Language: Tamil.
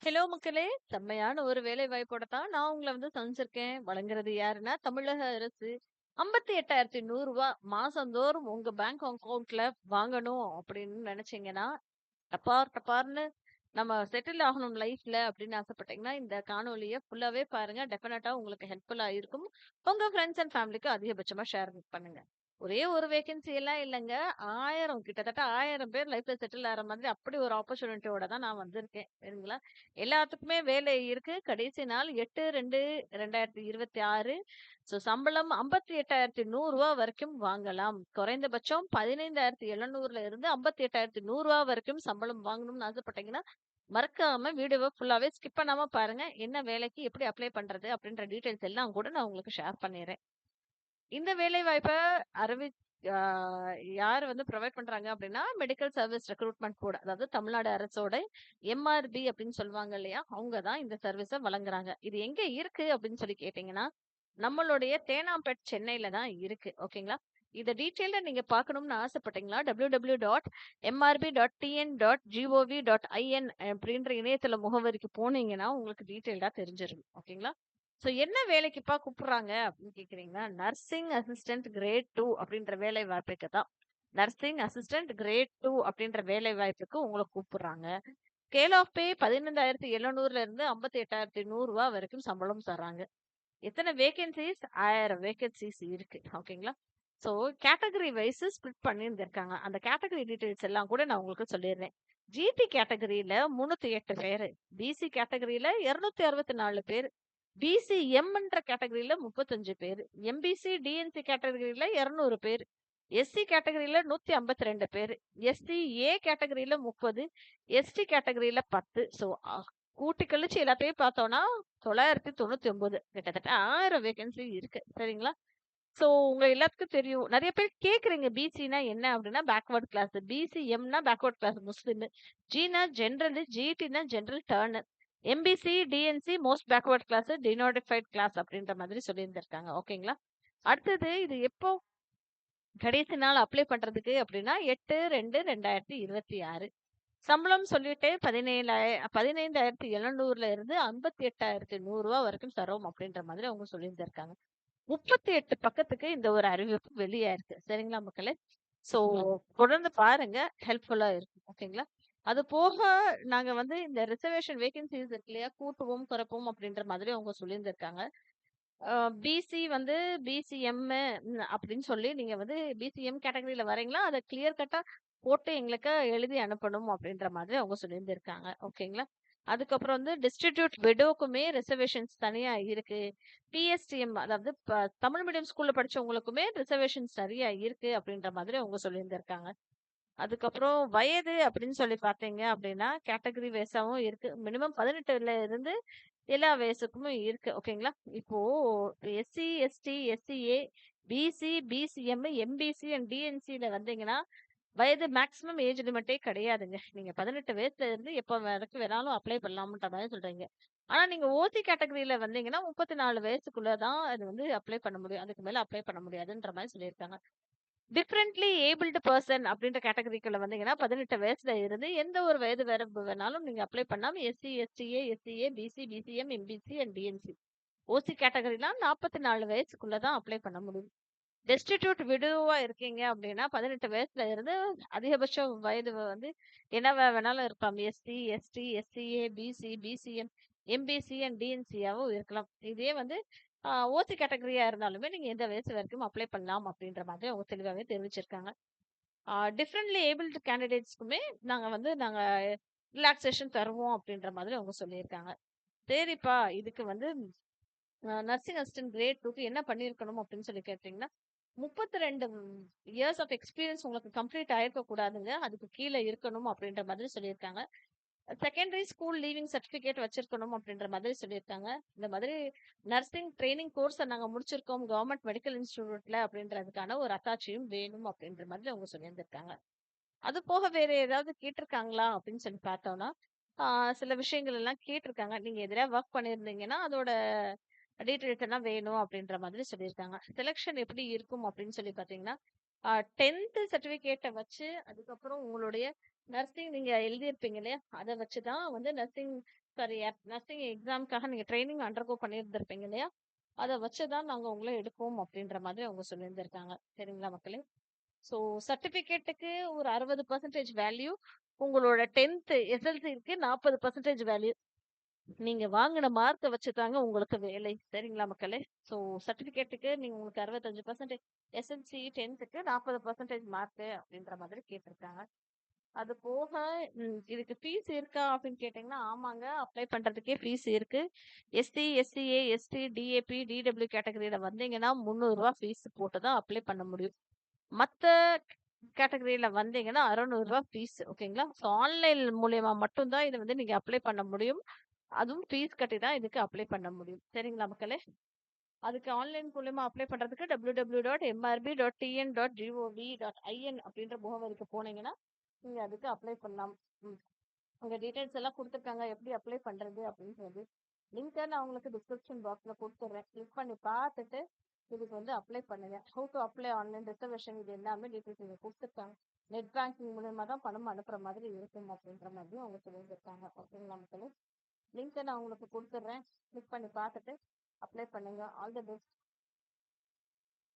ஹலோ மக்களே! செம்மையான ஒரு வேலை வாய்ப்போட தான் நான் உங்கள வந்து சந்திச்சிருக்கேன். வழங்குறது யாருன்னா, தமிழக அரசு ரூ. 58,100 மாசந்தோறும் உங்க பேங்க் அக்கவுண்ட்ல வாங்கணும் அப்படின்னு நெனச்சீங்கன்னா, டபார் டபார்ன்னு நம்ம செட்டில் ஆகணும் லைஃப்ல அப்படின்னு ஆசைப்பட்டீங்கன்னா, இந்த காணொளிய ஃபுல்லாவே பாருங்க. டெஃபினட்டா உங்களுக்கு ஹெல்ப்ஃபுல்லா இருக்கும். உங்க ஃப்ரெண்ட்ஸ் அண்ட் ஃபேமிலிக்கு அதிகபட்சமா ஷேர் பண்ணுங்க. ஒரே ஒரு வேக்கன்சி எல்லாம் இல்லங்க. 1000 கிட்டத்தட்ட 1000 பேர் லைஃப்ல செட்டில் ஆற மாதிரி அப்படி ஒரு ஆப்பர்ச்சுனிட்டியோட தான் நான் வந்திருக்கேன். சரிங்களா? எல்லாத்துக்குமே வேலை இருக்கு. கடைசி நாள் 8/2/2026. சம்பளம் ரூ. 58,100 வரைக்கும் வாங்கலாம். குறைந்தபட்சம் 15,700ல இருந்து ரூ. 58,100 வரைக்கும் சம்பளம் வாங்கணும்னு ஆசைப்பட்டீங்கன்னா, மறக்காம வீடியோவ ஃபுல்லாவே ஸ்கிப் பண்ணாம பாருங்க. என்ன வேலைக்கு எப்படி அப்ளை பண்றது அப்படின்ற டீட்டெயில்ஸ் எல்லாம் கூட நான் உங்களுக்கு ஷேர் பண்ணிர்றேன். இந்த வேலை வாய்ப்ப அறிவி ஆ யார் வந்து புரொவைட் பண்றாங்க அப்படின்னா, மெடிக்கல் சர்விஸ் ரெக்ரூட்மென்ட் போர்ட். அதாவது தமிழ்நாடு அரசோட எம்ஆர்பி அப்படின்னு சொல்லுவாங்க இல்லையா? அவங்க தான் இந்த சர்வீஸ வழங்குறாங்க. இது எங்க இருக்கு அப்படின்னு சொல்லி கேட்டீங்கன்னா, நம்மளுடைய தேனாம்பேட் சென்னையில தான் இருக்கு. ஓகேங்களா? இத டீட்டெயில்டா நீங்க பார்க்கணும்னு ஆசைப்பட்டீங்களா, www.mrb.tn.gov.in அப்படின்ற இணையதள முகவரிக்கு போனீங்கன்னா, உங்களுக்கு டீட்டெயில்டா தெரிஞ்சிரும். ஓகேங்களா? என்ன வேலைக்குப்பா கூப்பிடுறாங்க அப்படின்னு கேக்குறீங்களா? நர்சிங் அசிஸ்டன்ட் கிரேட் 2 அப்படின்ற வேலை வாய்ப்புக்கு தான். நர்சிங் அசிஸ்டன்ட் கிரேட் 2 அப்படின்ற வேலை வாய்ப்புக்கு உங்கள கூப்பிடுறாங்க. ஸ்கேல் ஆஃப் பே 15,700ல இருந்து 58,100 வரைக்கும் சம்பளம் தர்றாங்க. எத்தன வேகன்சிஸ்? 1000 வேகன்சிஸ் இருக்கு. ஓகேங்களா? ஸோ கேட்டகரி வைஸ் ஸ்ப்ளிட் பண்ணியிருந்திருக்காங்க. அந்த கேட்டகரி டீட்டெயில்ஸ் எல்லாம் கூட நான் உங்களுக்கு சொல்லிடுறேன். ஜிடி கேட்டகரியில 308 பேரு, பிசி கேட்டகரியில 264 பேரு, பிசிஎம்ன்ற கேட்டகரியில 35 பேரு, எம்பிசி, டிஎன்சி கேட்டகரியில 200 பேரு, எஸ்சி கேட்டகரியில 152 பேரு, எஸ்சிஏ கேட்டகரியில 30, எஸ்டி கேட்டகரியில 10. ஸோ கூட்டி கழிச்சு எல்லாத்தையும் பார்த்தோம்னா 999 கிட்டத்தட்ட 1000 வேகன்சி இருக்கு. சரிங்களா? சோ உங்க எல்லாத்துக்கும் தெரியும். நெறைய பேர் கேட்குறீங்க பிசினா என்ன அப்படின்னா பேக்வர்ட் கிளாஸ். பிசிஎம்னா பேக்வர்ட் கிளாஸ் முஸ்லிம். ஜினா ஜெனரல், ஜிடினா general turner. MBC, DNC most backward class, denotified class அப்படின்ற மாதிரி சொல்லியிருந்திருக்காங்க. ஓகேங்களா? அடுத்தது இது எப்போ கடைசி நாள் அப்ளை பண்றதுக்கு அப்படின்னா 8/2/2026. சம்பளம் சொல்லிட்டே 15,700ல இருந்து 58,100 வரைக்கும் தரோம் அப்படின்ற மாதிரி அவங்க சொல்லியிருந்திருக்காங்க. 38 பக்கத்துக்கு இந்த ஒரு அறிவிப்பு வெளியாயிருக்கு. சரிங்களா மக்களே? ஸோ தொடர்ந்து பாருங்க. ஹெல்ப்ஃபுல்லா இருக்கும். ஓகேங்களா? அது போக நாங்க வந்து இந்த ரிசர்வேஷன் வேகன்ஸீஸ் இருக்கு இல்லையா? கூட்டுவோம், குறைப்போம் அப்படின்ற மாதிரி அவங்க சொல்லியிருந்திருக்காங்க. பிசி வந்து பிசிஎம் அப்படின்னு சொல்லி நீங்க வந்து பிசிஎம் கேட்டகரியில வரீங்களா? அத கிளியர் கட்டா போட்டு எங்களுக்கு எழுதி அனுப்பணும் அப்படின்ற மாதிரி அவங்க சொல்லியிருந்திருக்காங்க. ஓகேங்களா? அதுக்கப்புறம் வந்து டிஸ்ட்ரிபியூட் விடோக்குமே ரிசர்வேஷன்ஸ் தனியா இருக்கு. பிஎஸ்டிஎம் அதாவது தமிழ் மீடியம் ஸ்கூல்ல படிச்சவங்களுக்குமே ரிசர்வேஷன்ஸ் நிறைய இருக்கு அப்படின்ற மாதிரி அவங்க சொல்லியிருந்திருக்காங்க. அதுக்கப்புறம் வயது அப்படின்னு சொல்லி பார்த்தீங்க அப்படின்னா, கேட்டகரி வைஸாவும் இருக்கு. மினிமம் 18ல இருந்து எல்லா வயசுக்குமே இருக்கு. ஓகேங்களா? இப்போ SC, ST, SCA, BC, BCM, MBC and டிஎன்சில வந்தீங்கன்னா, வயது மேக்ஸிமம் ஏஜ் லிமிட்டே கிடையாதுங்க. நீங்க 18 வயசுல இருந்து எப்ப வரைக்கும் வேணாலும் அப்ளை பண்ணலாம்ன்ற மாரி சொல்றீங்க. ஆனா நீங்க ஓசி கேட்டகரில வந்தீங்கன்னா, 34 வயசுக்குள்ள தான் அது வந்து அப்ளை பண்ண முடியும். அதுக்கு மேல அப்ளை பண்ண முடியாதுன்ற மாரி சொல்லியிருக்காங்க. டிஃபரண்ட்லி ஏபிள்டு பெர்சன் அப்படின்ற கேட்டகரிக்குள்ள வந்தீங்கன்னா, 18 வயசுல இருந்து எந்த ஒரு வயது வரம்பு வேணாலும் நீங்க அப்ளை பண்ணலாம். SC, STA, SCA, BC, BCM, MBC and DNC. OC கேட்டகரிலாம் 44 வயசுக்குள்ள தான் அப்ளை பண்ண முடியும். டெஸ்டிடியூட் விடோவா இருக்கீங்க அப்படின்னா, 18 வயசுல இருந்து அதிகபட்ச வயது வந்து என்னவா வேணாலும் இருக்கலாம். SC, ST, SCA, BC, BCM, MBC and டிஎன்சியாவும் இருக்கலாம். இதே வந்து ஓசி கேட்டகரியா இருந்தாலுமே நீங்க எந்த வயசு வரைக்கும் அப்ளை பண்ணலாம் அப்படின்ற மாதிரி அவங்க தெளிவாவே தெரிவிச்சிருக்காங்க. டிஃபரெண்ட்லி ஏபிள்டு கேண்டிடேட்ஸ்க்குமே நாங்க ரிலாக்சேஷன் தருவோம் அப்படின்ற மாதிரி அவங்க சொல்லியிருக்காங்க. சரிப்பா, இதுக்கு வந்து நர்சிங் அசிஸ்டன்ட் கிரேட் 2க்கு என்ன பண்ணியிருக்கணும் அப்படின்னு சொல்லி கேட்டீங்கன்னா, 32 இயர்ஸ் ஆஃப் எக்ஸ்பீரியன்ஸ் உங்களுக்கு கம்ப்ளீட் ஆயிருக்க கூடாதுங்க. அதுக்கு கீழ இருக்கணும் அப்படின்ற மாதிரி சொல்லியிருக்காங்க. செகண்டரி ஸ்கூல் லீவிங் சர்டிஃபிகேட் வச்சிருக்கணும் அப்படின்ற மாதிரி சொல்லியிருக்காங்க. இந்த மாதிரி நர்சிங் ட்ரெய்னிங் கோர்ஸ நாங்க முடிச்சிருக்கோம் கவர்ன்மெண்ட் மெடிக்கல் இன்ஸ்டிடியூட்ல அப்படின்றதுக்கான ஒரு அத்தாட்சியும் வேணும் அப்படின்ற மாதிரி அவங்க சொல்லியிருந்திருக்காங்க. அது போக வேற ஏதாவது கேட்டிருக்காங்களா அப்படின்னு சொல்லி பார்த்தோம்னா, ஆ சில விஷயங்கள் எல்லாம் கேட்டிருக்காங்க. நீங்க எதுலயா வொர்க் பண்ணியிருந்தீங்கன்னா, அதோட டீட்டெயில்ஸ் எல்லாம் வேணும் அப்படின்ற மாதிரி சொல்லியிருக்காங்க. செலக்ஷன் எப்படி இருக்கும் அப்படின்னு சொல்லி பார்த்தீங்கன்னா, 10th சர்டிஃபிகேட்ட வச்சு, அதுக்கப்புறம் உங்களுடைய நர்சிங் நீங்க எழுதியிருப்பீங்க இல்லையா? அத வச்சு தான் வந்து நர்சிங் சாரி நர்சிங் எக்ஸாம்க்காக நீங்க ட்ரெய்னிங் அண்டர்கோ பண்ணியிருந்திருப்பீங்க இல்லையா? அத வச்சு தான் நாங்க உங்கள எடுப்போம் அப்படின்ற மாதிரி அவங்க சொல்லியிருந்திருக்காங்க. சரிங்களா மக்களே? ஸோ சர்டிஃபிகேட்டுக்கு ஒரு 60% வேல்யூ, உங்களோட 10த் எஸ்எல்சிக்கு 40% வேல்யூ. நீங்க வாங்குன மார்க்க வச்சு தாங்க உங்களுக்கு வேலை. சரிங்களா மக்களே? ஸோ சர்டிஃபிகேட்டுக்கு நீங்க உங்களுக்கு 65% எஸ்எல்சி 10த்துக்கு 40% மார்க்கு அப்படின்ற மாதிரி கேட்டிருக்காங்க. அது போக இதுக்கு ஃபீஸ் இருக்கா அப்படின்னு கேட்டீங்கன்னா, ஆமாங்க. அப்ளை பண்றதுக்கே ஃபீஸ் இருக்கு. SC, SCA, ST, DAP, DW கேட்டகரியில வந்தீங்கன்னா ரூ. 300 ஃபீஸ் போட்டு தான் அப்ளை பண்ண முடியும். மத்த கேட்டகரியில வந்தீங்கன்னா ரூ. 600 ஃபீஸ். ஓகேங்களா? ஸோ ஆன்லைன் மூலியமா மட்டும் தான் இத வந்து நீங்க அப்ளை பண்ண முடியும். அதுவும் ஃபீஸ் கட்டி தான் இதுக்கு அப்ளை பண்ண முடியும். சரிங்களா மக்களே? அதுக்கு ஆன்லைன் மூலியமா அப்ளை பண்றதுக்கு www.mrb.tn.gov.in அப்படின்ற முகவரிக்கு போனீங்கன்னா, நீங்க அதுக்கு அப்ளை பண்ணலாம். ம். உங்க டீடைல்ஸ் எல்லாம் குடுத்துருக்காங்க. எப்படி அப்ளை பண்றது அப்படின்றது. லிங்க்க நான் உங்களுக்கு டிஸ்கிரிப்ஷன் பாக்ஸ்ல குடுத்துடுறேன். கிளிக் பண்ணி பார்த்துட்டு, இதுக்கு வந்து அப்ளை பண்ணுங்க. How to apply online reservation இது எல்லாமே டீடைல்ஸ் இங்க குடுத்துருக்காங்க. நெட் பேங்கிங் மூலியமா தான் பணம் அனுப்புற மாதிரி இருக்கும் அப்படின்ற மாதிரியும் அவங்க சொல்லியிருக்காங்க. ஓகேங்களா மக்களே? லிங்க்க நான் உங்களுக்கு குடுத்துடுறேன். கிளிக் பண்ணி பார்த்துட்டு அப்ளை பண்ணுங்க. All the best.